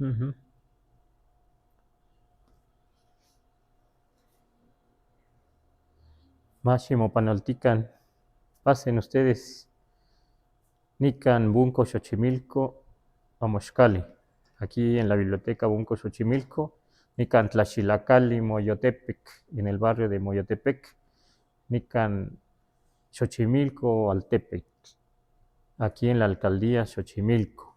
Ujú. Máximo Panoltican, pasen ustedes, Nican Bunco Xochimilco, Amoxcali, aquí en la biblioteca Bunco Xochimilco, Nican Tlaxilacali, Moyotepec, en el barrio de Moyotepec, Nican Xochimilco, Altepec, aquí en la alcaldía Xochimilco.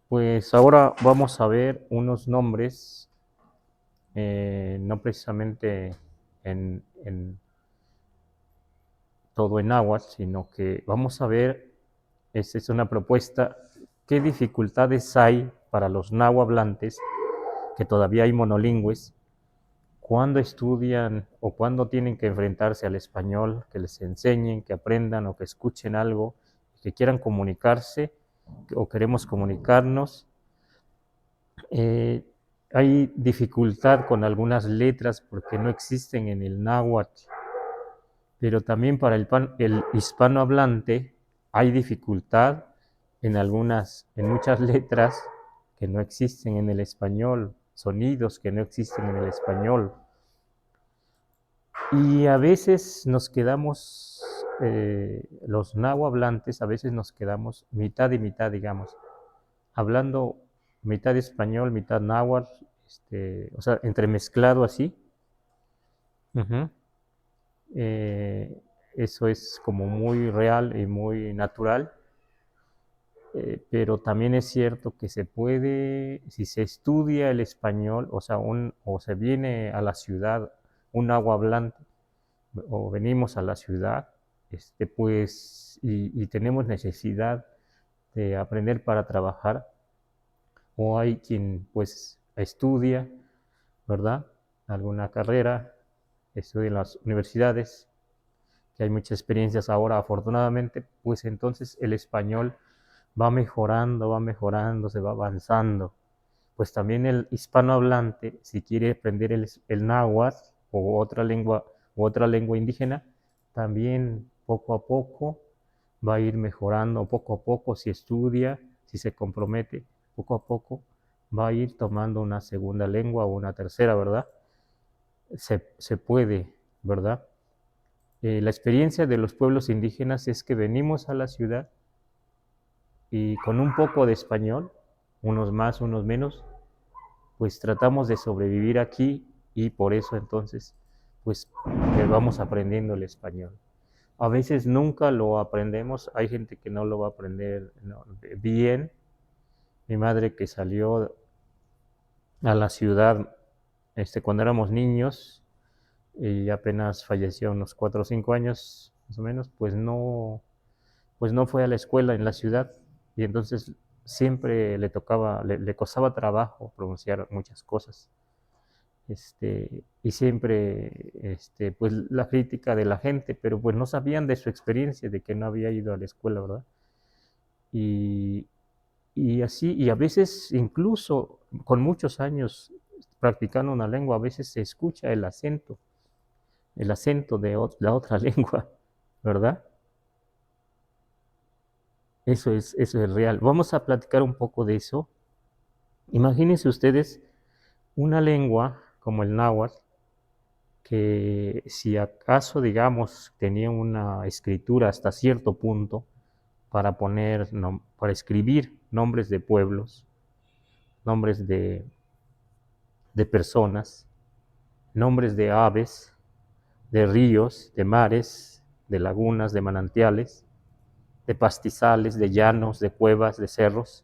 Pues ahora vamos a ver unos nombres, no precisamente en todo en náhuatl, sino que vamos a ver, esta es una propuesta, qué dificultades hay para los náhuatl que todavía hay monolingües, cuando estudian o cuando tienen que enfrentarse al español, que les enseñen, que aprendan o que escuchen algo, que quieran comunicarse o queremos comunicarnos. Eh, Hay dificultad con algunas letras porque no existen en el náhuatl, pero también para el hispanohablante hay dificultad en muchas letras que no existen en el español, sonidos que no existen en el español. Y a veces nos quedamos, los nahuablantes, a veces nos quedamos mitad y mitad, digamos, hablando mitad español, mitad náhuatl, o sea, entremezclado así. Ujú. Eso es como muy real y muy natural, pero también es cierto que se puede, si se estudia el español, o sea, o se viene a la ciudad un nahuablante, o venimos a la ciudad, pues, y tenemos necesidad de aprender para trabajar, o hay quien pues estudia, ¿verdad? Alguna carrera, estudia en las universidades, que hay muchas experiencias ahora, afortunadamente, pues entonces el español va mejorando, se va avanzando. Pues también el hispanohablante, si quiere aprender el náhuatl o otra lengua indígena, también poco a poco va a ir mejorando, poco a poco, si estudia, si se compromete, poco a poco va a ir tomando una segunda lengua o una tercera, ¿verdad? Se puede, ¿verdad? La experiencia de los pueblos indígenas es que venimos a la ciudad y con un poco de español, unos más, unos menos, pues tratamos de sobrevivir aquí y por eso entonces, pues vamos aprendiendo el español. A veces nunca lo aprendemos, hay gente que no lo va a aprender bien. Mi madre que salió a la ciudad cuando éramos niños y apenas falleció a unos 4 o 5 años más o menos, pues no fue a la escuela en la ciudad y entonces siempre le costaba trabajo pronunciar muchas cosas. Y siempre, pues la crítica de la gente, pero pues no sabían de su experiencia, de que no había ido a la escuela, ¿verdad? Y, y así, y a veces incluso con muchos años practicando una lengua, a veces se escucha el acento de la otra lengua, ¿verdad? Eso es real. Vamos a platicar un poco de eso. Imagínense ustedes una lengua como el náhuatl, que si acaso, digamos, tenía una escritura hasta cierto punto para para escribir nombres de pueblos, nombres de personas, nombres de aves, de ríos, de mares, de lagunas, de manantiales, de pastizales, de llanos, de cuevas, de cerros,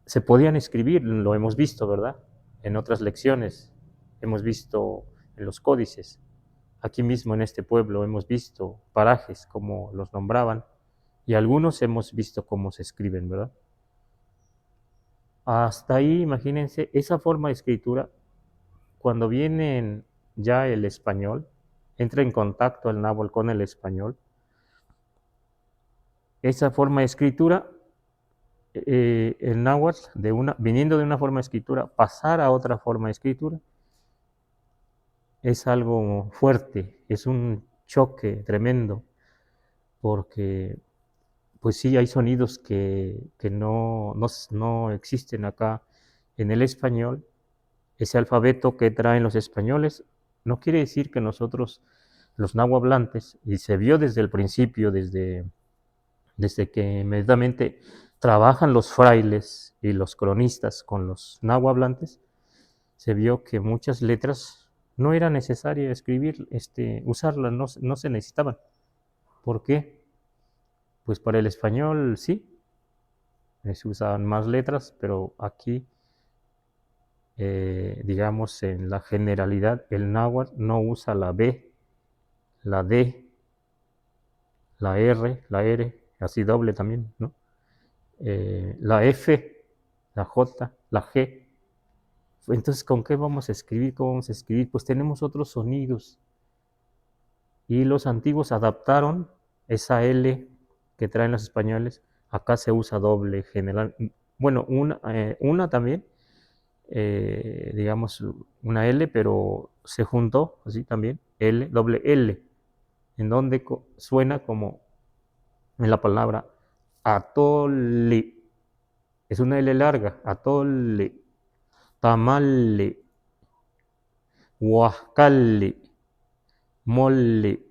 se podían escribir, lo hemos visto, ¿verdad? En otras lecciones, hemos visto en los códices. Aquí mismo en este pueblo hemos visto parajes, como los nombraban, y algunos hemos visto cómo se escriben, ¿verdad? Hasta ahí, imagínense, esa forma de escritura, cuando viene ya el español, entra en contacto el náhuatl con el español, esa forma de escritura, el náhuatl, viniendo de una forma de escritura, pasar a otra forma de escritura, es algo fuerte, es un choque tremendo, porque pues sí, hay sonidos que no existen acá en el español. Ese alfabeto que traen los españoles no quiere decir que nosotros, los nahuablantes, y se vio desde el principio, desde que inmediatamente trabajan los frailes y los cronistas con los nahuablantes, se vio que muchas letras no era necesario escribir, usarlas, no se necesitaban. ¿Por qué? Pues para el español sí, se usaban más letras, pero aquí, digamos, en la generalidad, el náhuatl no usa la B, la D, la R, la R, así doble también, ¿no? La F, la J, la G. Entonces, ¿con qué vamos a escribir? ¿Cómo vamos a escribir? Pues tenemos otros sonidos. Y los antiguos adaptaron esa L que traen los españoles. Acá se usa doble general. Bueno, una también, digamos, una L, pero se juntó así también, L, doble L, en donde suena como en la palabra atole. Es una L larga, atole, tamale, huascale, mole,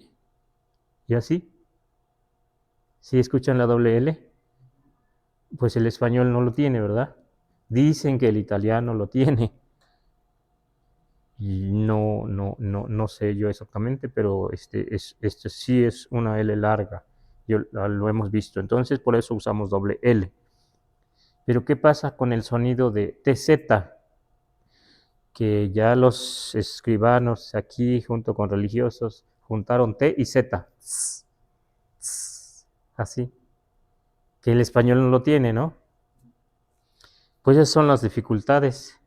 y así. Si escuchan la doble L, pues el español no lo tiene, ¿verdad? Dicen que el italiano lo tiene. Y no sé yo exactamente, pero este sí es una L larga. Lo hemos visto. Entonces, por eso usamos doble L. Pero, ¿qué pasa con el sonido de TZ? Que ya los escribanos aquí, junto con religiosos, juntaron T y Z. Así. Que el español no lo tiene, ¿no? Pues esas son las dificultades.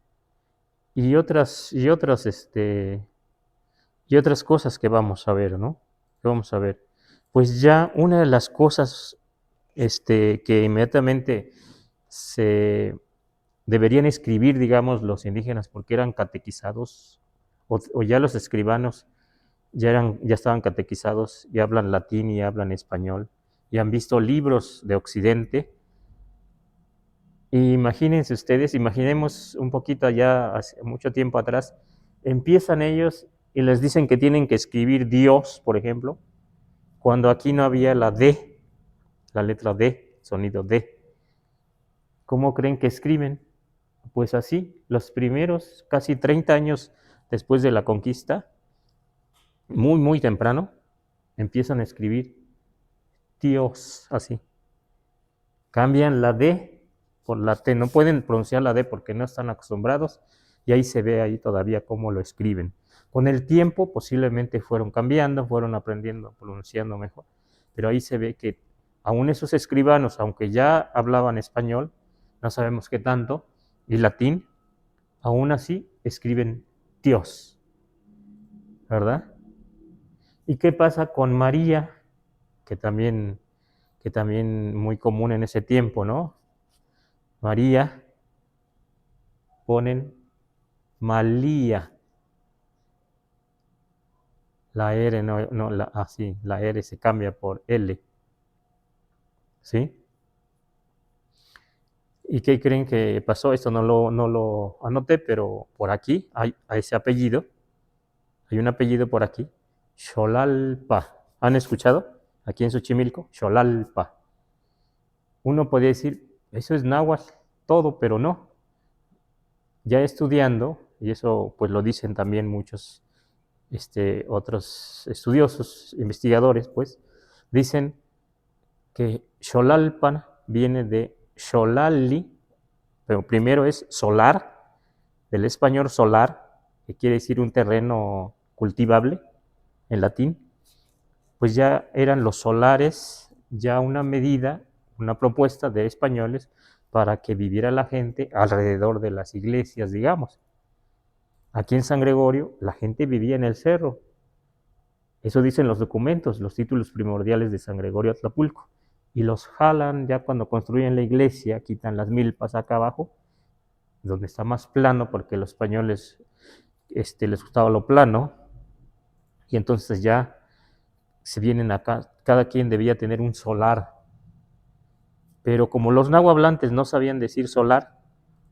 Y otras cosas que vamos a ver, ¿no? Que vamos a ver. Pues ya una de las cosas que inmediatamente se deberían escribir, digamos, los indígenas, porque eran catequizados, o ya los escribanos ya estaban catequizados, y hablan latín y hablan español, y han visto libros de Occidente. Y imagínense ustedes, imaginemos un poquito allá, hace mucho tiempo atrás, empiezan ellos y les dicen que tienen que escribir Dios, por ejemplo, cuando aquí no había la D, la letra D, sonido D. ¿Cómo creen que escriben? Pues así, los primeros casi 30 años después de la conquista, muy, muy temprano, empiezan a escribir Dios, así. Cambian la D por la T, no pueden pronunciar la D porque no están acostumbrados, y ahí se ve ahí todavía cómo lo escriben. Con el tiempo posiblemente fueron cambiando, fueron aprendiendo, pronunciando mejor, pero ahí se ve que aún esos escribanos, aunque ya hablaban español, no sabemos qué tanto, y latín, aún así escriben Dios, ¿verdad? ¿Y qué pasa con María? Que también, que también muy común en ese tiempo, ¿no? María, ponen Malía. La R no así, la R se cambia por L. ¿Sí? ¿Y qué creen que pasó? Esto no lo anoté, pero por aquí hay ese apellido. Hay un apellido por aquí. Xolalpa. ¿Han escuchado? Aquí en Xochimilco, Xolalpa. Uno podría decir, eso es náhuatl, todo, pero no. Ya estudiando, y eso pues lo dicen también muchos otros estudiosos, investigadores, pues, dicen que Xolalpan viene de Xolali, pero primero es solar, del español solar, que quiere decir un terreno cultivable en latín. Pues ya eran los solares, ya una medida, una propuesta de españoles para que viviera la gente alrededor de las iglesias, digamos. Aquí en San Gregorio la gente vivía en el cerro. Eso dicen los documentos, los títulos primordiales de San Gregorio Atlapulco. Y los jalan ya cuando construyen la iglesia, quitan las milpas acá abajo, donde está más plano, porque los españoles les gustaba lo plano, y entonces ya se vienen acá, cada quien debía tener un solar, Pero como los nahuablantes no sabían decir solar,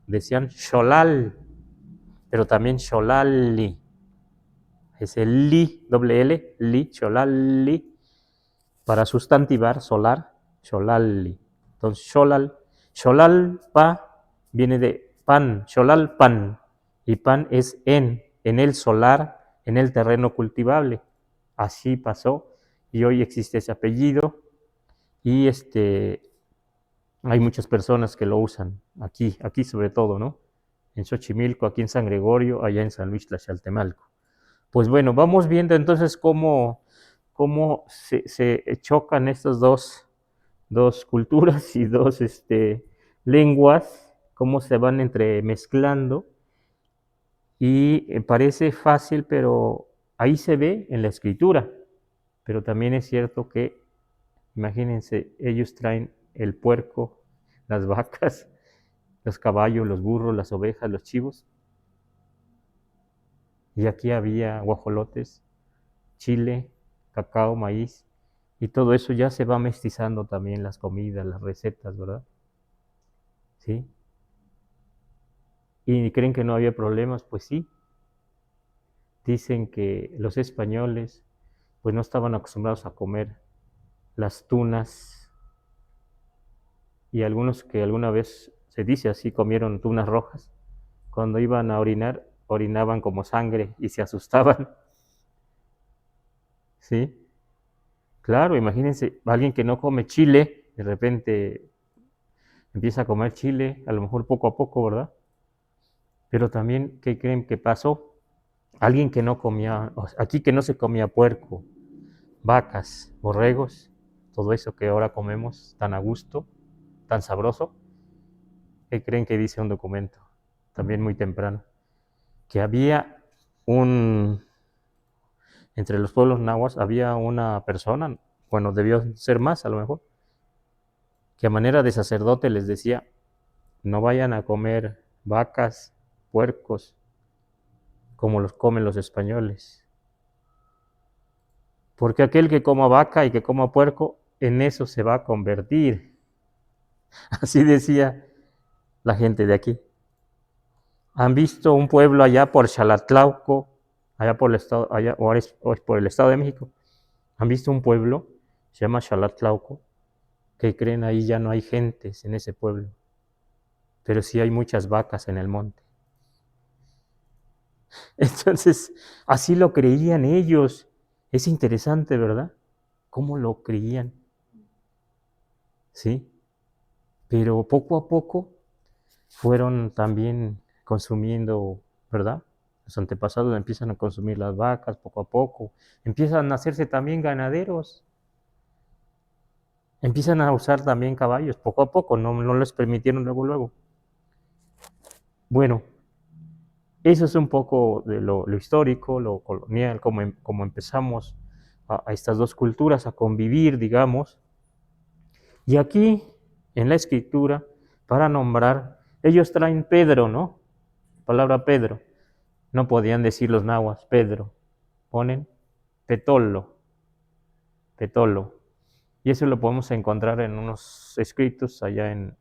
decían xolal, pero también xolali. Es el li, doble L, li, xolali, para sustantivar solar, xolali. Entonces, xolal, xolalpa viene de pan, xolalpan, y pan es en el solar, en el terreno cultivable. Así pasó, y hoy existe ese apellido, y hay muchas personas que lo usan, aquí sobre todo, ¿no? En Xochimilco, aquí en San Gregorio, allá en San Luis Tlaxcaltemalco. Pues bueno, vamos viendo entonces cómo se chocan estas dos culturas y dos lenguas, cómo se van entremezclando. Y parece fácil, pero ahí se ve en la escritura. Pero también es cierto que, imagínense, ellos traen el puerco, las vacas, los caballos, los burros, las ovejas, los chivos. Y aquí había guajolotes, chile, cacao, maíz, y todo eso ya se va mestizando también las comidas, las recetas, ¿verdad? ¿Sí? ¿Y creen que no había problemas? Pues sí. Dicen que los españoles pues no estaban acostumbrados a comer las tunas, y algunos que alguna vez, se dice así, comieron tunas rojas. Cuando iban a orinar, orinaban como sangre y se asustaban. ¿Sí? Claro, imagínense, alguien que no come chile, de repente empieza a comer chile, a lo mejor poco a poco, ¿verdad? Pero también, ¿qué creen que pasó? Alguien que no comía, aquí que no se comía puerco, vacas, borregos, todo eso que ahora comemos tan a gusto, tan sabroso, ¿qué creen que dice un documento? También muy temprano, que había entre los pueblos nahuas había una persona, bueno, debió ser más a lo mejor, que a manera de sacerdote les decía, no vayan a comer vacas, puercos, como los comen los españoles. Porque aquel que coma vaca y que coma puerco, en eso se va a convertir. Así decía la gente de aquí. ¿Han visto un pueblo allá por Xalatlauco, allá por el estado, allá, o es por el Estado de México? ¿Han visto un pueblo? Se llama Xalatlauco, que creen ahí ya no hay gentes en ese pueblo, pero sí hay muchas vacas en el monte. Entonces, así lo creían ellos. Es interesante, ¿verdad? ¿Cómo lo creían? ¿Sí? Pero poco a poco fueron también consumiendo, ¿verdad? Los antepasados empiezan a consumir las vacas poco a poco, empiezan a hacerse también ganaderos, empiezan a usar también caballos poco a poco, no les permitieron luego, luego. Bueno, eso es un poco de lo histórico, lo colonial, cómo empezamos a estas dos culturas a convivir, digamos. Y aquí, en la escritura, para nombrar, ellos traen Pedro, ¿no? Palabra Pedro. No podían decir los nahuas, Pedro. Ponen Petolo, Petolo. Y eso lo podemos encontrar en unos escritos allá en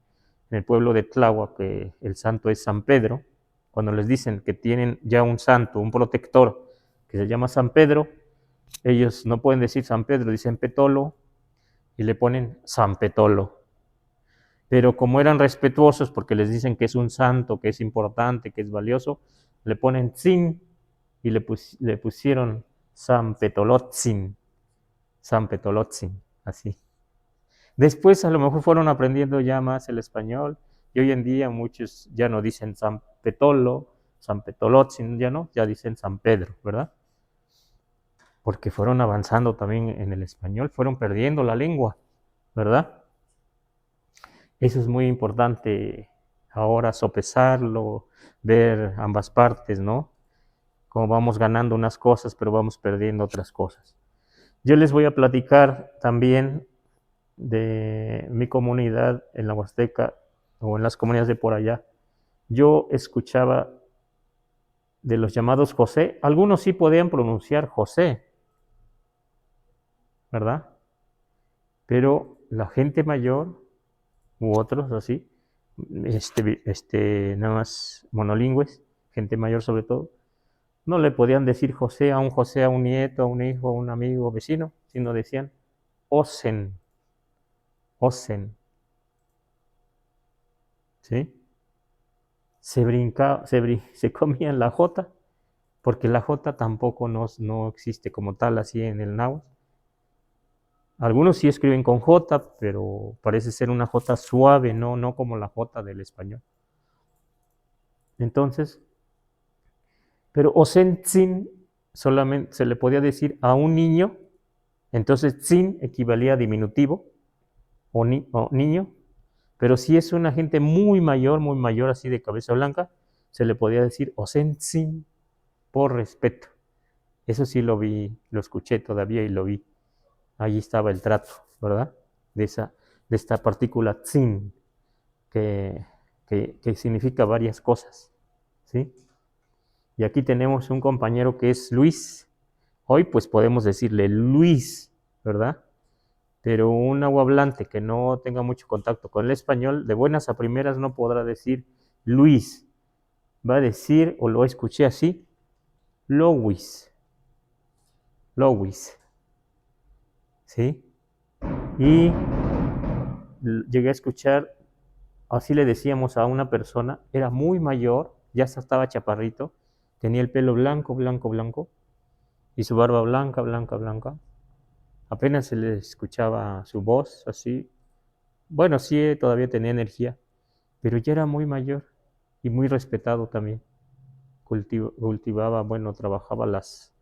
el pueblo de Tláhuac, que el santo es San Pedro. Cuando les dicen que tienen ya un santo, un protector, que se llama San Pedro, ellos no pueden decir San Pedro, dicen Petolo y le ponen San Petolo. Pero como eran respetuosos porque les dicen que es un santo, que es importante, que es valioso, le ponen Tzin y le pusieron San Petolotzin, San Petolotzin, así. Después a lo mejor fueron aprendiendo ya más el español y hoy en día muchos ya no dicen San Petolo, San Petolotzin, ya no, ya dicen San Pedro, ¿verdad? Porque fueron avanzando también en el español, fueron perdiendo la lengua, ¿verdad? Eso es muy importante ahora sopesarlo, ver ambas partes, ¿no? Como vamos ganando unas cosas, pero vamos perdiendo otras cosas. Yo les voy a platicar también de mi comunidad en la Huasteca o en las comunidades de por allá. Yo escuchaba de los llamados José, algunos sí podían pronunciar José, ¿verdad? Pero la gente mayor, u otros así, nada más monolingües, gente mayor sobre todo, no le podían decir José a un nieto, a un hijo, a un amigo, vecino, sino decían Osen, Osen, ¿sí? Se comían la J, porque la J tampoco no existe como tal así en el náhuatl. Algunos sí escriben con J, pero parece ser una J suave, no como la J del español. Entonces, pero Osentzin solamente se le podía decir a un niño, entonces Tzin equivalía a diminutivo o niño, pero si es una gente muy mayor, así de cabeza blanca, se le podía decir Osentzin por respeto. Eso sí lo vi, lo escuché todavía y lo vi. Allí estaba el trato, ¿verdad? De esta partícula Tzin, que, que significa varias cosas, ¿sí? Y aquí tenemos un compañero que es Luis. Hoy pues podemos decirle Luis, ¿verdad? Pero un nahuablante que no tenga mucho contacto con el español, de buenas a primeras no podrá decir Luis. Va a decir, o lo escuché así, Louis. Louis. ¿Sí? Y llegué a escuchar, así le decíamos a una persona, era muy mayor, ya estaba chaparrito, tenía el pelo blanco, blanco, blanco, y su barba blanca, blanca, blanca. Apenas se le escuchaba su voz así. Bueno, sí, todavía tenía energía, pero ya era muy mayor y muy respetado también. Cultivaba, bueno, trabajaba las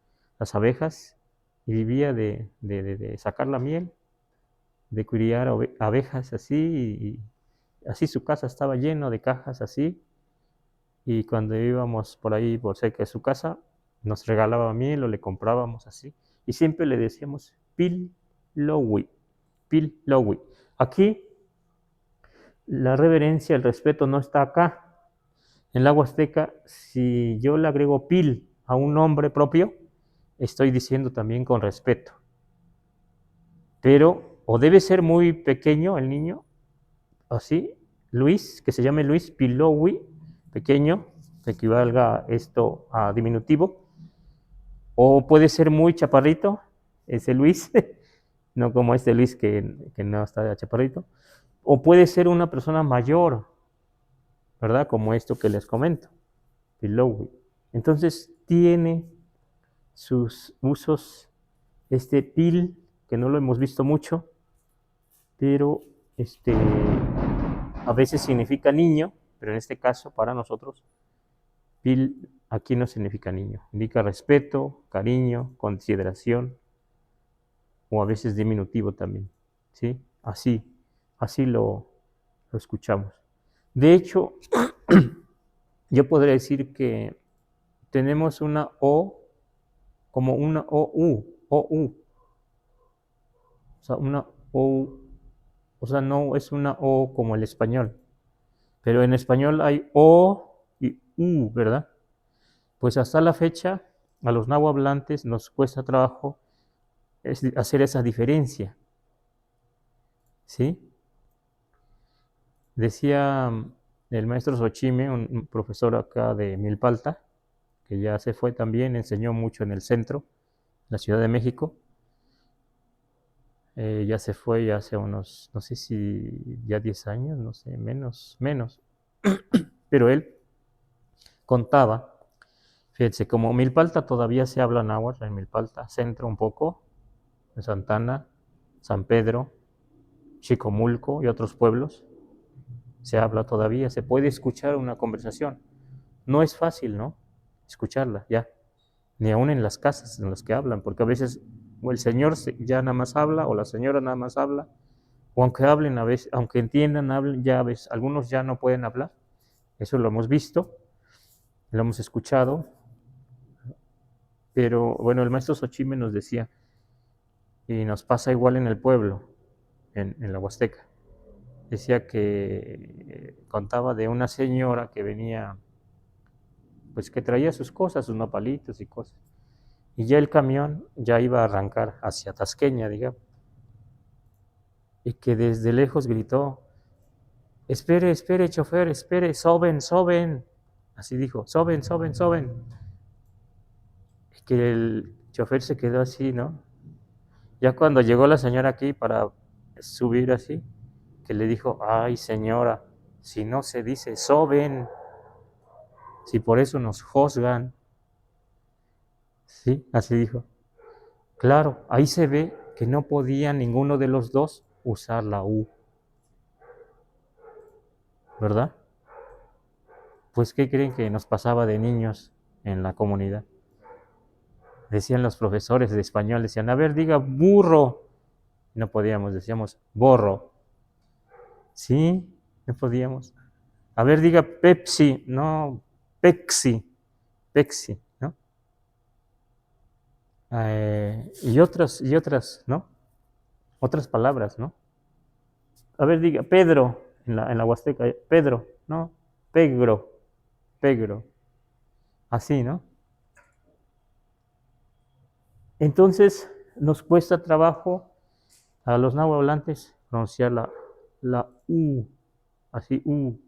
abejas y vivía de sacar la miel, de criar abejas así, y así su casa estaba lleno de cajas así, y cuando íbamos por ahí, por cerca de su casa, nos regalaba miel o le comprábamos así, y siempre le decíamos Pil Lowy, Pil Lowy. Aquí la reverencia, el respeto no está acá. En la Huasteca, si yo le agrego Pil a un nombre propio, estoy diciendo también con respeto. Pero o debe ser muy pequeño el niño, así, Luis, que se llame Luis Pilowi, pequeño, que equivalga esto a diminutivo, o puede ser muy chaparrito, ese Luis, no como este Luis que no está chaparrito, o puede ser una persona mayor, ¿verdad? Como esto que les comento, Pilowi. Entonces tiene sus usos este pil, que no lo hemos visto mucho, pero a veces significa niño, pero en este caso para nosotros pil aquí no significa niño, indica respeto, cariño, consideración o a veces diminutivo también, ¿sí? Así lo escuchamos. De hecho, yo podría decir que tenemos una O como una OU, o sea, una O, o sea, no es una O como el español, pero en español hay O y U, ¿verdad? Pues hasta la fecha, a los nahuablantes nos cuesta trabajo hacer esa diferencia, ¿sí? Decía el maestro Xochime, un profesor acá de Milpalta, que ya se fue también, enseñó mucho en el centro, en la Ciudad de México. Ya se fue ya hace unos, no sé si ya 10 años, no sé, menos. Pero él contaba, fíjense, como Milpalta todavía se habla náhuatl, en Milpalta, centro un poco, en Santana, San Pedro, Chicomulco y otros pueblos, se habla todavía, se puede escuchar una conversación. No es fácil, ¿no? Escucharla ya, ni aún en las casas en las que hablan, porque a veces o el señor ya nada más habla o la señora nada más habla, o aunque hablen a veces, aunque entiendan, hablen, ya a veces, algunos ya no pueden hablar. Eso lo hemos visto, lo hemos escuchado, pero bueno, el maestro Xochime nos decía, y nos pasa igual en el pueblo, en la Huasteca. Decía que contaba de una señora que venía, pues que traía sus cosas, sus nopalitos y cosas. Y ya el camión ya iba a arrancar hacia Tasqueña, digamos. Y que desde lejos gritó, espere, espere, chofer, espere, soben, soben. Así dijo, soben, soben, soben. Es que el chofer se quedó así, ¿no? Ya cuando llegó la señora aquí para subir así, que le dijo, ay señora, si no se dice soben, si por eso nos juzgan. Sí, así dijo. Claro, ahí se ve que no podía ninguno de los dos usar la U, ¿verdad? Pues, ¿qué creen que nos pasaba de niños en la comunidad? Decían los profesores de español, decían, a ver, diga burro. No podíamos, decíamos borro. Sí, no podíamos. A ver, diga Pepsi, no, Pepsi, Pepsi, ¿no? Y otras, ¿no? Otras palabras, ¿no? A ver, diga Pedro, en la Huasteca, Pedro, ¿no? Pegro, Pegro, así, ¿no? Entonces, nos cuesta trabajo a los nahuatlantes pronunciar la U, así U,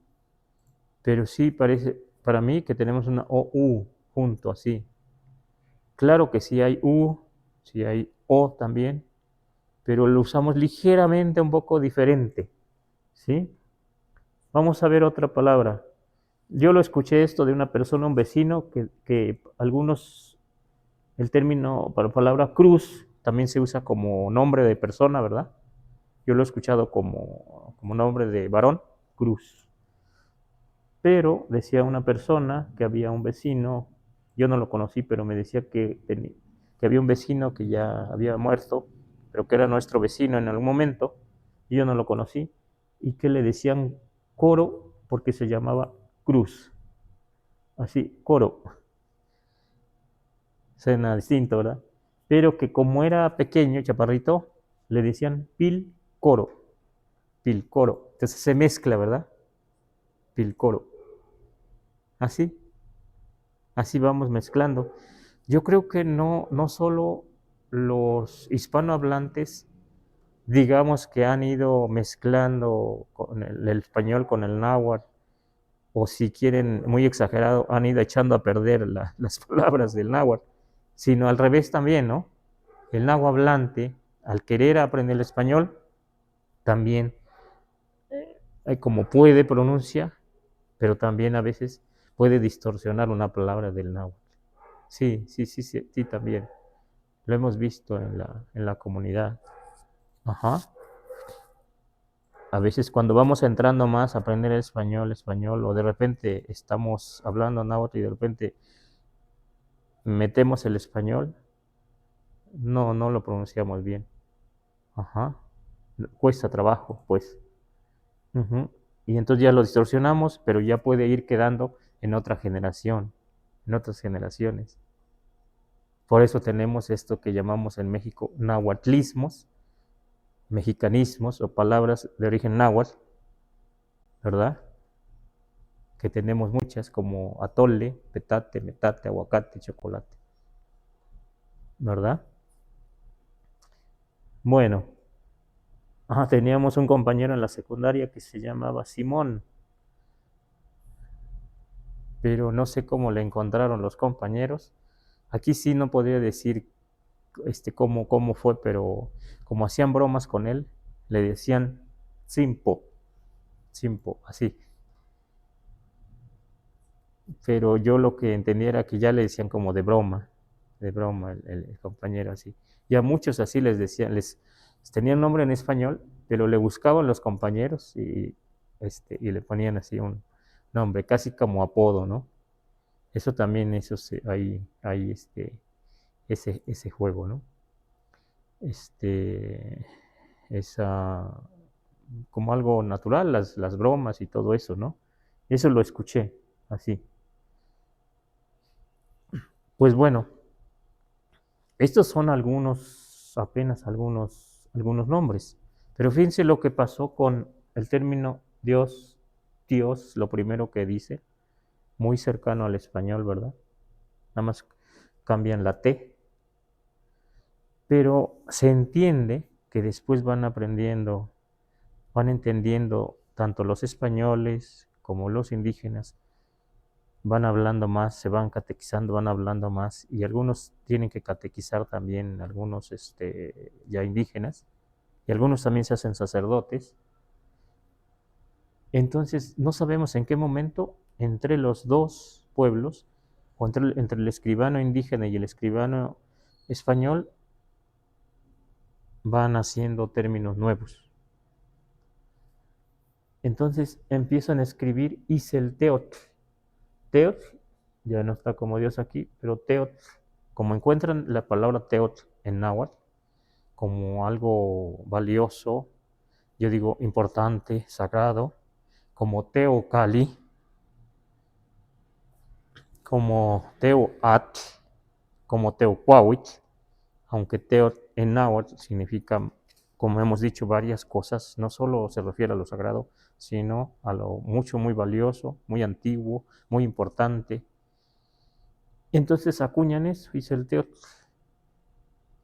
pero sí parece para mí que tenemos una OU junto, así. Claro que sí hay U, sí hay O también, pero lo usamos ligeramente un poco diferente, ¿sí? Vamos a ver otra palabra. Yo lo escuché esto de una persona, un vecino, que algunos, el término para la palabra cruz también se usa como nombre de persona, ¿verdad? Yo lo he escuchado como nombre de varón, cruz. Pero decía una persona que había un vecino, yo no lo conocí, pero me decía que había un vecino que ya había muerto, pero que era nuestro vecino en algún momento, y yo no lo conocí, y que le decían coro porque se llamaba cruz. Así, coro, suena distinto, ¿verdad? Pero que como era pequeño, chaparrito, le decían pil coro. Entonces se mezcla, ¿verdad? Pil coro. Así, así vamos mezclando. Yo creo que no solo los hispanohablantes, digamos que han ido mezclando con el español con el náhuatl, o si quieren, muy exagerado, han ido echando a perder las palabras del náhuatl, sino al revés también, ¿no? El nahuatlante, al querer aprender el español, también, como puede, pronuncia, pero también a veces puede distorsionar una palabra del náhuatl. Sí, sí, sí, sí, sí, también. Lo hemos visto en la comunidad. Ajá. A veces cuando vamos entrando más a aprender español, o de repente estamos hablando náhuatl y de repente metemos el español, no lo pronunciamos bien. Ajá. Cuesta trabajo, pues. Ujú. Y entonces ya lo distorsionamos, pero ya puede ir quedando en otra generación, en otras generaciones. Por eso tenemos esto que llamamos en México nahuatlismos, mexicanismos o palabras de origen náhuatl, ¿verdad? Que tenemos muchas como atole, petate, metate, aguacate, chocolate, ¿verdad? Bueno, teníamos un compañero en la secundaria que se llamaba Simón, pero no sé cómo le encontraron los compañeros. Aquí sí no podría decir cómo fue, pero como hacían bromas con él, le decían Simpo, Simpo, así. Pero yo lo que entendía era que ya le decían como de broma el compañero así. Y a muchos así les decían, les tenían nombre en español, pero le buscaban los compañeros y le ponían así un nombre, casi como apodo, ¿no? Eso también, hay ese juego, ¿no? Este, esa, como algo natural, las bromas y todo eso, ¿no? Eso lo escuché así. Pues bueno, estos son apenas algunos nombres. Pero fíjense lo que pasó con el término Dios, lo primero que dice, muy cercano al español, ¿verdad? Nada más cambian la T, pero se entiende que después van aprendiendo, van entendiendo tanto los españoles como los indígenas van hablando más, se van catequizando, van hablando más, y algunos tienen que catequizar también, algunos ya indígenas, y algunos también se hacen sacerdotes. Entonces, no sabemos en qué momento entre los dos pueblos, o entre el escribano indígena y el escribano español, van haciendo términos nuevos. Entonces empiezan a escribir Iselteotl. Teotl, ya no está como Dios aquí, pero Teotl, como encuentran la palabra Teotl en náhuatl, como algo valioso, yo digo importante, sagrado, como Teocali, como Teoatl, como Teocuahuitl, aunque Teotl en náhuatl significa, como hemos dicho, varias cosas, no solo se refiere a lo sagrado, sino a lo mucho, muy valioso, muy antiguo, muy importante. Entonces acuñan eso, dice el Teotl.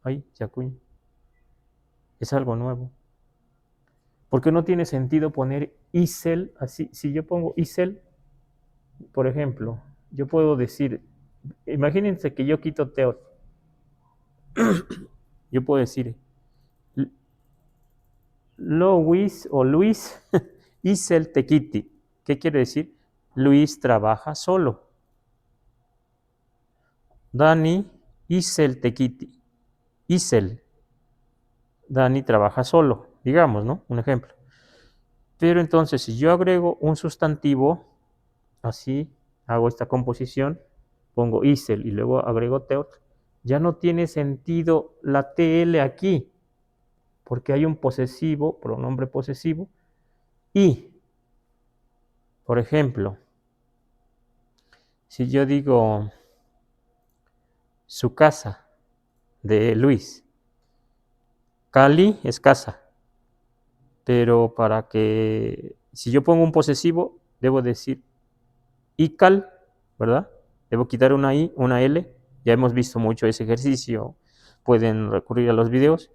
Ahí se acuña. Es algo nuevo. Porque no tiene sentido poner Isel así. Si yo pongo Isel, por ejemplo, yo puedo decir, imagínense que yo quito Teotl. Yo puedo decir Luis o Luis Isel Tequiti. ¿Qué quiere decir? Luis trabaja solo. Dani Isel Tequiti. Isel. Dani trabaja solo, digamos, ¿no? Un ejemplo. Pero entonces, si yo agrego un sustantivo, así hago esta composición, pongo Isel y luego agrego Teotl, ya no tiene sentido la TL aquí, porque hay un posesivo, pronombre posesivo, y, por ejemplo, si yo digo su casa de Luis, Cali es casa, pero para que, si yo pongo un posesivo, debo decir Ical, ¿verdad? Debo quitar una I, una L. Ya hemos visto mucho ese ejercicio. Pueden recurrir a los videos.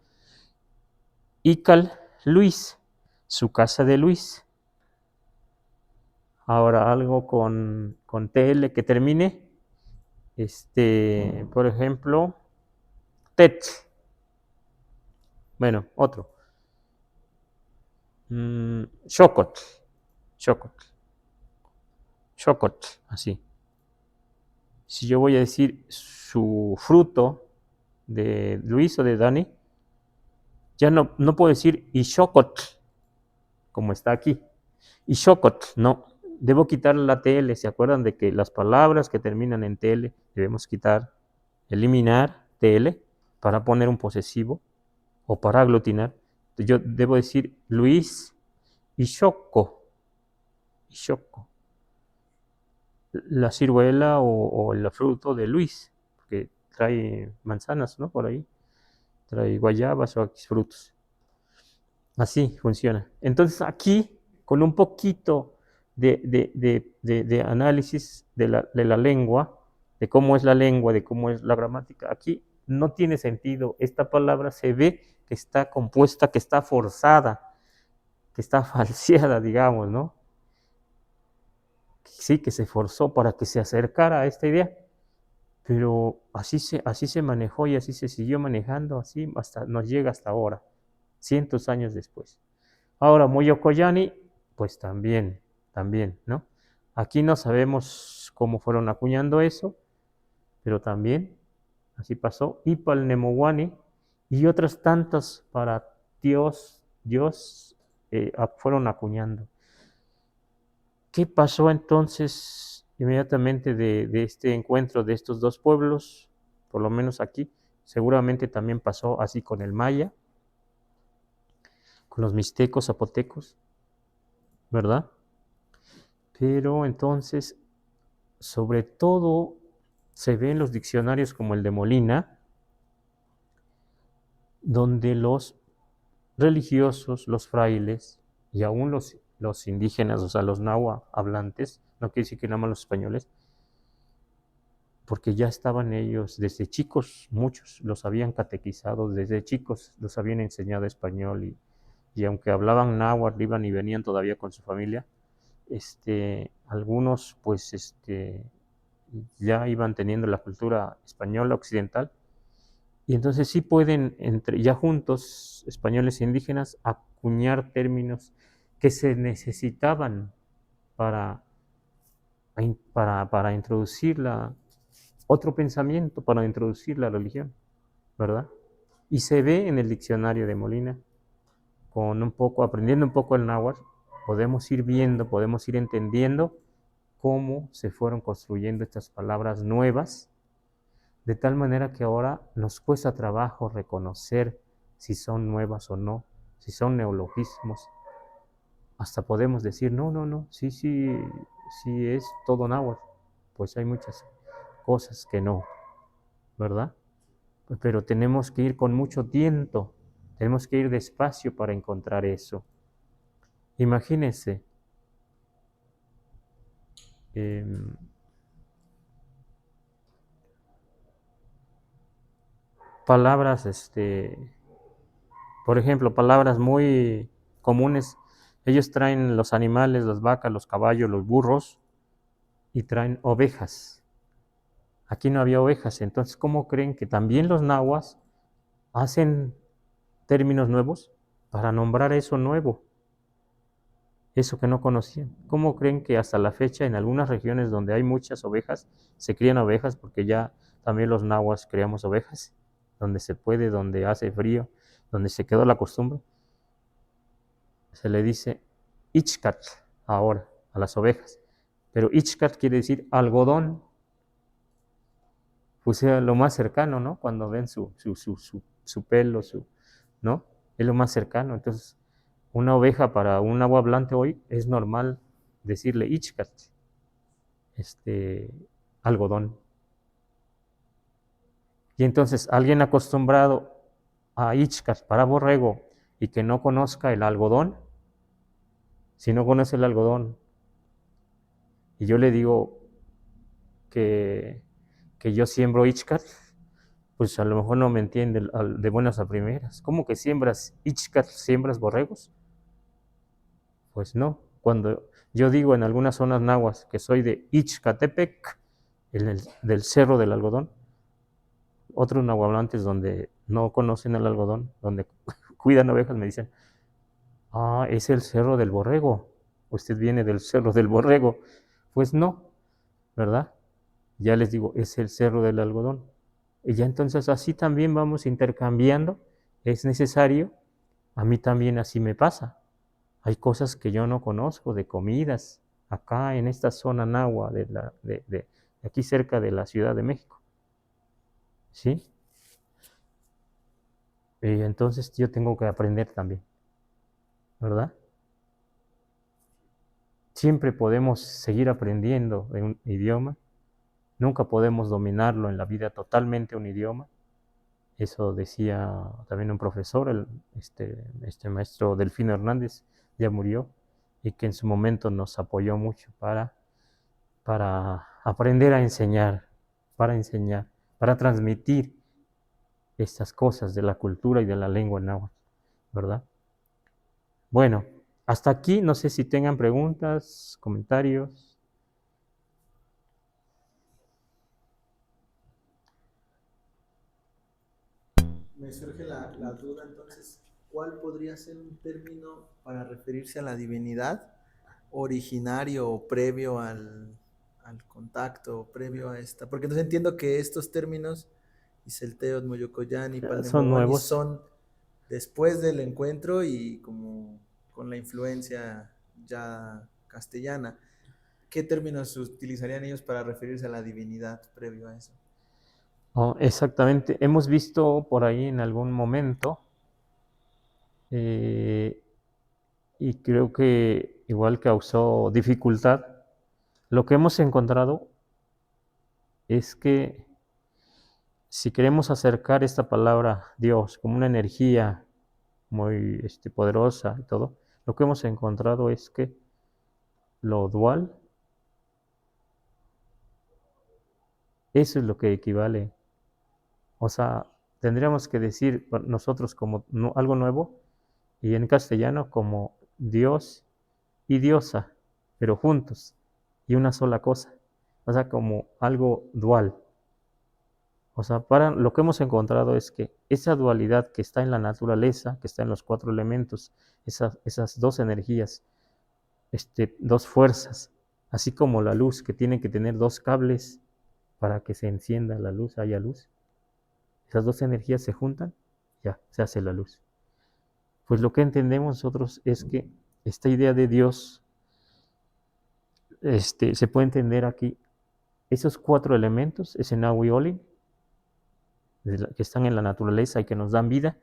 Ical Luis, su casa de Luis. Ahora algo con TL que termine. Por ejemplo, Tet. Bueno, otro. Chocot. Chocot. Chocot, así. Si yo voy a decir su fruto de Luis o de Dani, ya no puedo decir Ishokot, como está aquí. Ishokot, no. Debo quitar la TL. ¿Se acuerdan de que las palabras que terminan en TL debemos quitar, eliminar TL para poner un posesivo o para aglutinar? Yo debo decir Luis Ishoko. Ishoko. La ciruela o el fruto de Luis, que trae manzanas, ¿no? Por ahí. Trae guayabas o frutos. Así funciona. Entonces aquí, con un poquito de análisis de la lengua, de cómo es la lengua, de cómo es la gramática, aquí no tiene sentido. Esta palabra se ve que está compuesta, que está forzada, que está falseada, digamos, ¿no? Sí, que se forzó para que se acercara a esta idea, pero así se manejó y así se siguió manejando, así hasta nos llega hasta ahora, cientos años después. Ahora, Moyocoyani, pues también, ¿no? Aquí no sabemos cómo fueron acuñando eso, pero también así pasó. Ipal y otras tantas para Dios fueron acuñando. ¿Qué pasó entonces inmediatamente de este encuentro de estos dos pueblos? Por lo menos aquí, seguramente también pasó así con el maya, con los mixtecos, zapotecos, ¿verdad? Pero entonces, sobre todo, se ve en los diccionarios como el de Molina, donde los religiosos, los frailes y aún los indígenas, o sea, los nahua hablantes, no quiere decir que nada más los españoles, porque ya estaban ellos desde chicos, muchos los habían catequizado, desde chicos los habían enseñado español y aunque hablaban náhuatl, iban y venían todavía con su familia, algunos pues ya iban teniendo la cultura española occidental, y entonces sí pueden, ya juntos, españoles e indígenas, acuñar términos que se necesitaban para, para introducir otro pensamiento, para introducir la religión, ¿verdad? Y se ve en el diccionario de Molina, aprendiendo un poco el náhuatl, podemos ir viendo, podemos ir entendiendo cómo se fueron construyendo estas palabras nuevas, de tal manera que ahora nos cuesta trabajo reconocer si son nuevas o no, si son neologismos. Hasta podemos decir, no, no, no, sí, sí, sí es todo náhuatl. Pues hay muchas cosas que no, ¿verdad? Pero tenemos que ir con mucho tiento, tenemos que ir despacio para encontrar eso. Imagínense, eh, palabras, por ejemplo, palabras muy comunes. Ellos traen los animales, las vacas, los caballos, los burros, y traen ovejas. Aquí no había ovejas, entonces, ¿cómo creen que también los nahuas hacen términos nuevos para nombrar eso nuevo? Eso que no conocían. ¿Cómo creen que hasta la fecha en algunas regiones donde hay muchas ovejas, se crían ovejas, porque ya también los nahuas criamos ovejas, donde se puede, donde hace frío, donde se quedó la costumbre? Se le dice ichcat ahora a las ovejas, pero ichcat quiere decir algodón, pues sea lo más cercano, ¿no? Cuando ven su pelo, ¿no? Es lo más cercano. Entonces, una oveja para un agua hablante hoy es normal decirle ichcat, algodón. Y entonces, alguien acostumbrado a ichcat para borrego y que no conozca el algodón, si no conoce el algodón, y yo le digo que, que yo siembro ichcat, pues a lo mejor no me entiende de buenas a primeras. ¿Cómo que siembras ichcat, siembras borregos? Pues no. Cuando yo digo en algunas zonas nahuas que soy de Ixcatepec, del Cerro del Algodón, otros nahuablantes donde no conocen el algodón, donde cuidan ovejas, me dicen, ah, es el Cerro del Borrego, usted viene del Cerro del Borrego. Pues no, ¿verdad? Ya les digo, es el Cerro del Algodón. Y ya entonces así también vamos intercambiando, es necesario, a mí también así me pasa. Hay cosas que yo no conozco de comidas acá en esta zona nahua de aquí cerca de la Ciudad de México, ¿sí? Y entonces yo tengo que aprender también, ¿verdad? Siempre podemos seguir aprendiendo de un idioma, nunca podemos dominarlo en la vida totalmente un idioma. Eso decía también un profesor, este maestro Delfino Hernández, ya murió, y que en su momento nos apoyó mucho para aprender a enseñar, para transmitir estas cosas de la cultura y de la lengua náhuatl, ¿verdad? Bueno, hasta aquí, no sé si tengan preguntas, comentarios. Me surge la duda entonces, ¿cuál podría ser un término para referirse a la divinidad originario o previo al contacto, previo a esta? Porque entonces entiendo que estos términos, Iselteot, Moyocoyán y Son Palnemogoni, nuevos. son después del encuentro y como con la influencia ya castellana. ¿Qué términos utilizarían ellos para referirse a la divinidad previo a eso? Oh, exactamente. Hemos visto por ahí en algún momento, eh, y creo que igual causó dificultad, lo que hemos encontrado es que si queremos acercar esta palabra Dios como una energía muy poderosa y todo, lo que hemos encontrado es que lo dual, eso es lo que equivale. O sea, tendríamos que decir nosotros como algo nuevo, y en castellano como Dios y diosa, pero juntos, y una sola cosa, o sea, como algo dual. O sea, para lo que hemos encontrado es que esa dualidad que está en la naturaleza, que está en los cuatro elementos, esas dos energías, dos fuerzas, así como la luz, que tiene que tener dos cables para que se encienda la luz, haya luz. Esas dos energías se juntan, ya, se hace la luz. Pues lo que entendemos nosotros es que esta idea de Dios se puede entender aquí. Esos cuatro elementos, ese Nahui Oli, que están en la naturaleza y que nos dan vida,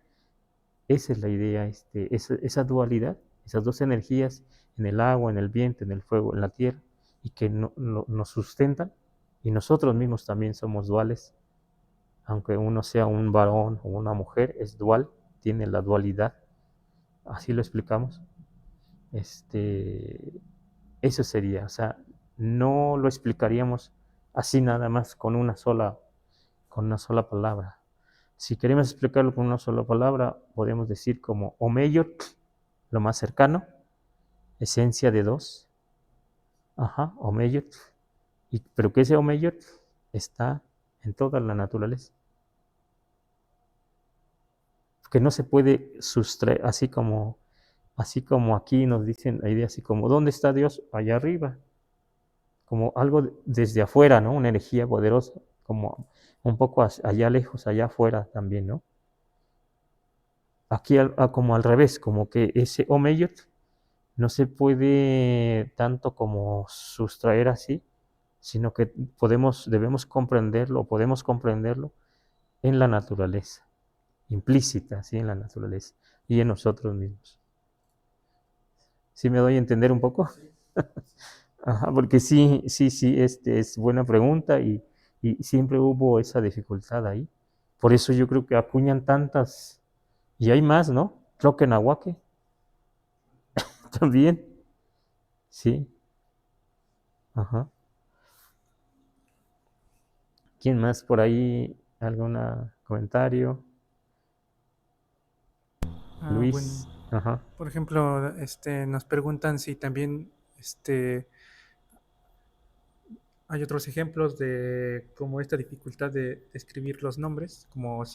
esa es la idea, esa dualidad, esas dos energías en el agua, en el viento, en el fuego, en la tierra, y que nos sustentan, y nosotros mismos también somos duales, aunque uno sea un varón o una mujer, es dual, tiene la dualidad, así lo explicamos. Eso sería, o sea, no lo explicaríamos así nada más con una sola palabra. Si queremos explicarlo con una sola palabra, podemos decir como Omeyot, lo más cercano, esencia de dos. Ajá, Omeyot. Pero que ese Omeyot está en toda la naturaleza. Que no se puede sustraer, así como aquí nos dicen la idea, así como, ¿dónde está Dios? Allá arriba. Como algo desde afuera, ¿no? Una energía poderosa, como un poco allá lejos, allá afuera también, ¿no? Aquí como al revés, como que ese Omeyot no se puede tanto como sustraer así, sino que debemos podemos comprenderlo en la naturaleza, implícita, ¿sí? En la naturaleza y en nosotros mismos. ¿Sí me doy a entender un poco? Ajá, porque sí, es buena pregunta y siempre hubo esa dificultad ahí. Por eso yo creo que acuñan tantas, y hay más, ¿no? Creo que Nahuaque también, sí, ajá. ¿Quién más por ahí? ¿Algún comentario? Bueno, Luis, ajá. por ejemplo, nos preguntan si también hay otros ejemplos de como esta dificultad de escribir los nombres, como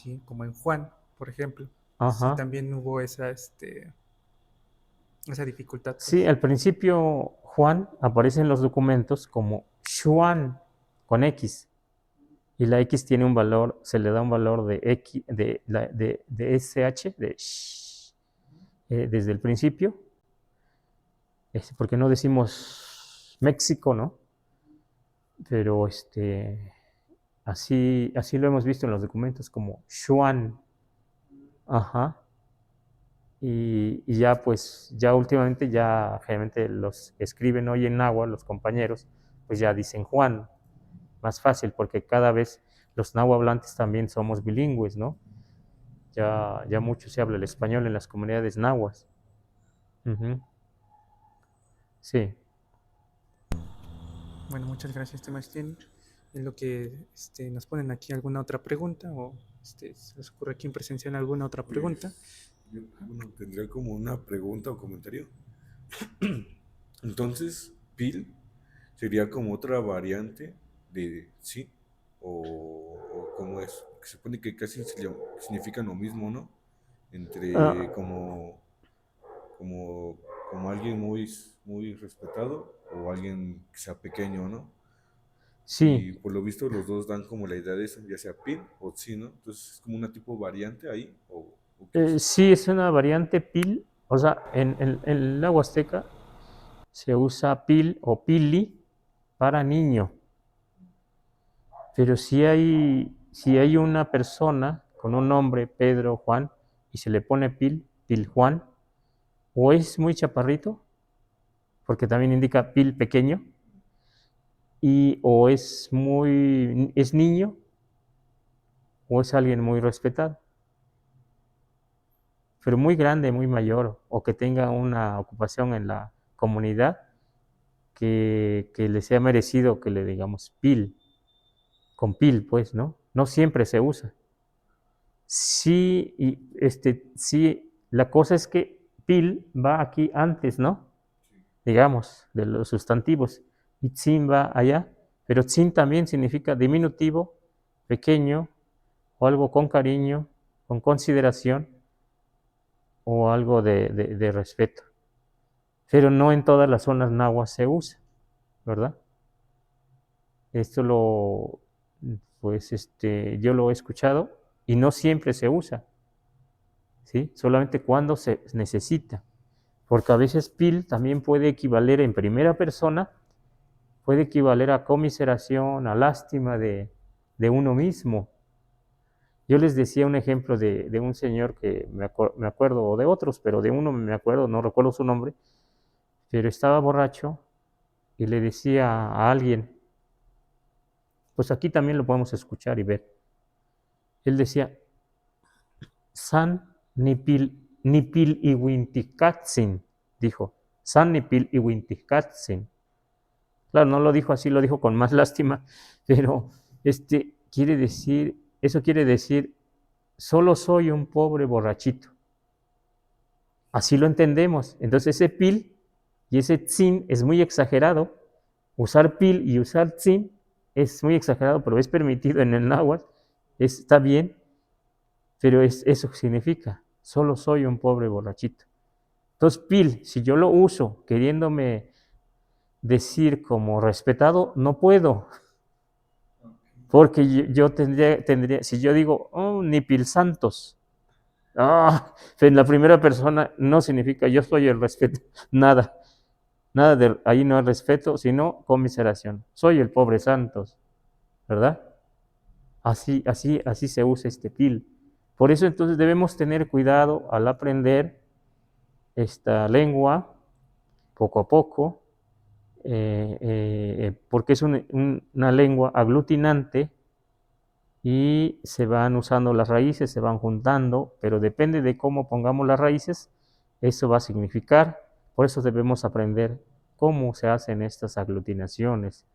en Juan, por ejemplo, si Ajá. también hubo esa dificultad, Sí, pues. al principio Juan aparece en los documentos como Xuan con X y la X tiene un valor, se le da un valor de X, de SH, de sh, desde el principio, porque no decimos México, ¿no? Pero así lo hemos visto en los documentos como Xuan, ajá. Y ya pues, ya últimamente ya generalmente los que escriben hoy en náhuatl, los compañeros, pues ya dicen Juan, más fácil, porque cada vez los náhuatl también somos bilingües, ¿no? Ya mucho se habla el español en las comunidades nahuas. Ujú. Sí. Bueno, muchas gracias, Sebastián. En lo que nos ponen aquí alguna otra pregunta o se les ocurre aquí en presencial alguna otra pregunta. Yo, bueno, tendría como una pregunta o comentario. Entonces, PIL sería como otra variante de sí, o cómo es, que se supone que casi significan lo mismo, ¿no? Entre Ah, como, como alguien muy respetado o alguien que sea pequeño, ¿no? sí, Y por lo visto los dos dan como la idea de eso, ya sea PIL o sí, ¿no? Entonces es como una tipo variante ahí, o qué es. sí es una variante pil, o sea, en la Huasteca se usa pil o pili para niño. Pero si hay una persona con un nombre, Pedro, Juan, y se le pone Pil Juan, o es muy chaparrito, porque también indica Pil pequeño, o es niño, o es alguien muy respetado, pero muy grande, muy mayor, o que tenga una ocupación en la comunidad que le sea merecido que le digamos Pil, con Pil, pues, ¿no? No siempre se usa. Sí, sí, la cosa es que pil va aquí antes, ¿no? Digamos, de los sustantivos. Y tzin va allá. Pero tzin también significa diminutivo, pequeño, o algo con cariño, con consideración, o algo de respeto. Pero no en todas las zonas náhuatl se usa, ¿verdad? Esto yo lo he escuchado y no siempre se usa, ¿sí? Solamente cuando se necesita. Porque a veces pil también puede equivaler en primera persona, puede equivaler a conmiseración, a lástima de uno mismo. Yo les decía un ejemplo de un señor que me acuerdo, o de otros, pero de uno me acuerdo, no recuerdo su nombre, pero estaba borracho y le decía a alguien, pues aquí también lo podemos escuchar y ver. Él decía, San nipil iwinticatzin, dijo, San nipil iwinticatzin. Claro, no lo dijo así, lo dijo con más lástima, pero eso quiere decir, solo soy un pobre borrachito. Así lo entendemos. Entonces ese pil y ese tzin es muy exagerado. Usar pil y usar tzin es muy exagerado, pero es permitido en el náhuatl, está bien, pero eso significa, solo soy un pobre borrachito. Entonces pil, si yo lo uso queriéndome decir como respetado, no puedo, porque yo tendría, si yo digo, oh, ni pil santos, en la primera persona no significa yo soy el respeto, nada. Nada de ahí no hay respeto, sino conmiseración. Soy el pobre Santos, ¿verdad? Así se usa este pil. Por eso entonces debemos tener cuidado al aprender esta lengua poco a poco, porque es una lengua aglutinante y se van usando las raíces, se van juntando, pero depende de cómo pongamos las raíces, eso va a significar. Por eso debemos aprender cómo se hacen estas aglutinaciones,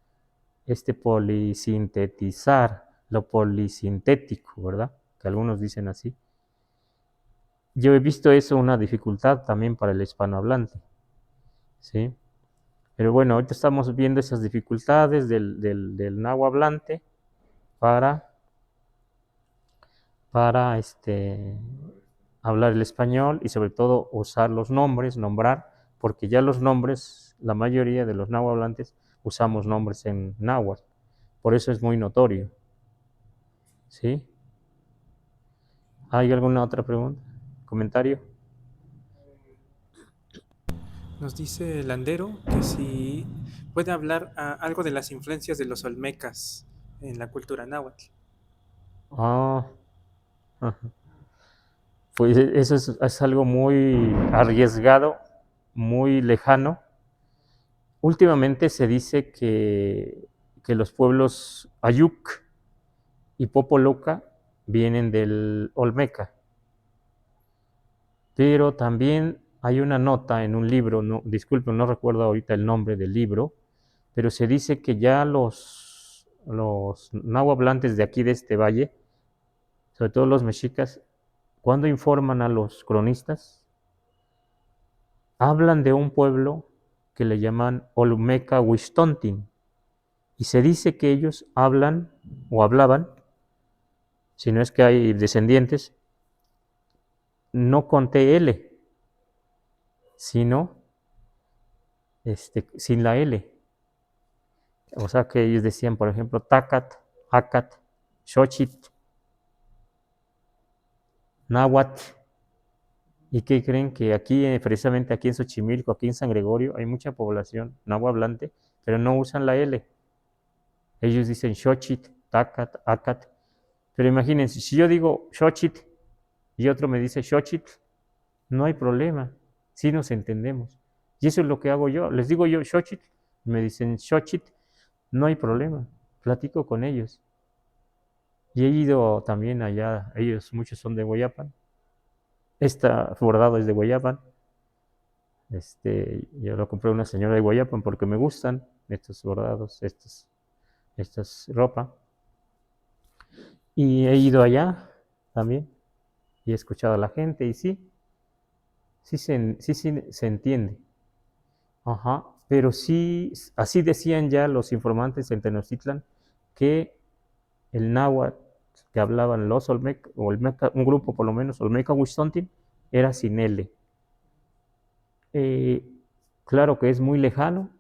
polisintetizar, lo polisintético, ¿verdad? Que algunos dicen así. Yo he visto eso una dificultad también para el hispanohablante, ¿sí? Pero bueno, ahorita estamos viendo esas dificultades del náhuatl hablante para hablar el español y sobre todo usar los nombres, nombrar, porque ya los nombres, la mayoría de los náhuatl hablantes usamos nombres en náhuatl, por eso es muy notorio. ¿Sí? ¿Hay alguna otra pregunta? ¿Comentario? Nos dice Landero que si puede hablar algo de las influencias de los olmecas en la cultura náhuatl. Ah, ajá. Pues eso es algo muy arriesgado, muy lejano. Últimamente se dice que los pueblos Ayuk y Popoloca vienen del Olmeca, pero también hay una nota en un libro, no, disculpen, no recuerdo ahorita el nombre del libro, pero se dice que ya los nahuablantes de aquí de este valle, sobre todo los mexicas, cuando informan a los cronistas, hablan de un pueblo que le llaman Olmeca Huixtontin, y se dice que ellos hablan o hablaban, si no es que hay descendientes, no con TL, sino sin la L. O sea que ellos decían, por ejemplo, Tacat, Acat, Xochit, Náhuatl. ¿Y qué creen? Que aquí, precisamente aquí en Xochimilco, aquí en San Gregorio, hay mucha población náhuatl, pero no usan la L. Ellos dicen Xochit, Tacat, Acat. Pero imagínense, si yo digo Xochit y otro me dice Xochitl, no hay problema, sí nos entendemos. Y eso es lo que hago yo. Les digo yo Xochitl, me dicen Xochitl, no hay problema, platico con ellos. Y he ido también allá, ellos muchos son de Guayapan. Esta bordado es de Guayapan. Yo lo compré a una señora de Guayapan porque me gustan estos bordados, estas ropa. Y he ido allá también y he escuchado a la gente y sí, sí se entiende. Ajá, pero sí, así decían ya los informantes en Tenochtitlan que el náhuatl que hablaban los Olmeca, o Olmeca, un grupo por lo menos, Olmeca Huixtontin, era sin L. Claro que es muy lejano,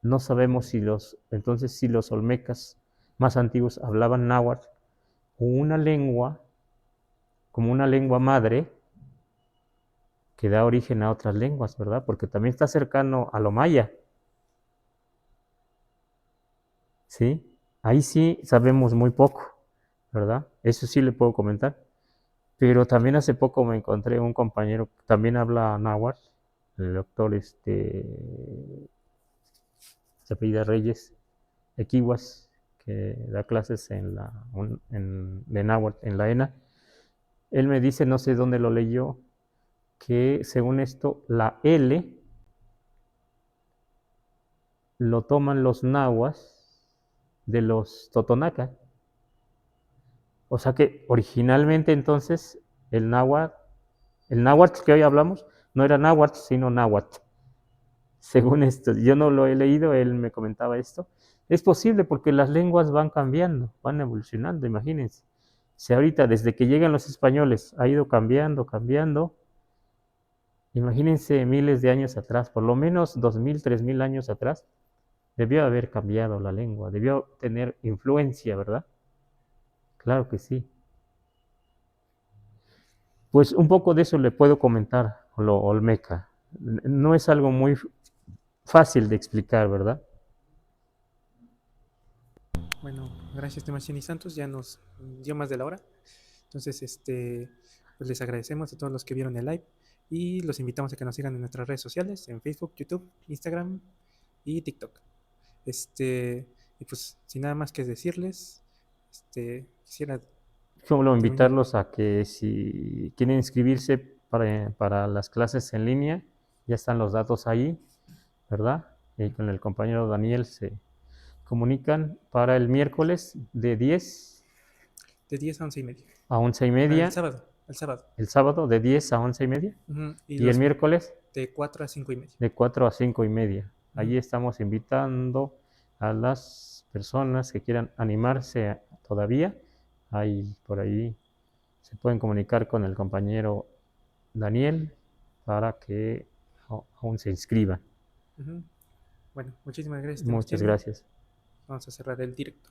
no sabemos entonces si los olmecas más antiguos hablaban náhuatl o una lengua, como una lengua madre, que da origen a otras lenguas, ¿verdad? Porque también está cercano a lo maya, ¿sí? Ahí sí sabemos muy poco, ¿verdad? Eso sí le puedo comentar. Pero también hace poco me encontré un compañero que también habla náhuatl, el doctor se apellida Reyes Equiwas, que da clases de náhuatl en la ENA. Él me dice, no sé dónde lo leyó, que según esto, la L lo toman los nahuas de los totonaca. O sea que originalmente entonces el náhuatl que hoy hablamos no era náhuatl, sino náhuatl. Según esto, yo no lo he leído, él me comentaba esto. Es posible porque las lenguas van cambiando, van evolucionando, imagínense. Si ahorita desde que llegan los españoles ha ido cambiando, cambiando, imagínense miles de años atrás, por lo menos 2000, 3000 años atrás, debió haber cambiado la lengua, debió tener influencia, ¿verdad? Claro que sí. Pues un poco de eso le puedo comentar, lo olmeca. No es algo muy fácil de explicar, ¿verdad? Bueno, gracias, Temachini Santos, ya nos dio más de la hora. Entonces, pues les agradecemos a todos los que vieron el live y los invitamos a que nos sigan en nuestras redes sociales, en Facebook, YouTube, Instagram y TikTok. Y pues, sin nada más que decirles, quisiera Solo terminar. invitarlos a que si quieren inscribirse para las clases en línea, ya están los datos ahí, ¿verdad? Y con el compañero Daniel se comunican para el miércoles de 10 De 10 a 11 y media. a 11 y El media, sábado, el sábado. el sábado de 10 a 11 y media, Y y el los miércoles de 4 a 5 y media. de 4 a 5 y media. Ujú. Allí estamos invitando a las personas que quieran animarse todavía. Ahí, por ahí se pueden comunicar con el compañero Daniel para que aún se inscriban. Ujú. Bueno, muchísimas gracias, Muchas Temachini. gracias. Vamos a cerrar el directo.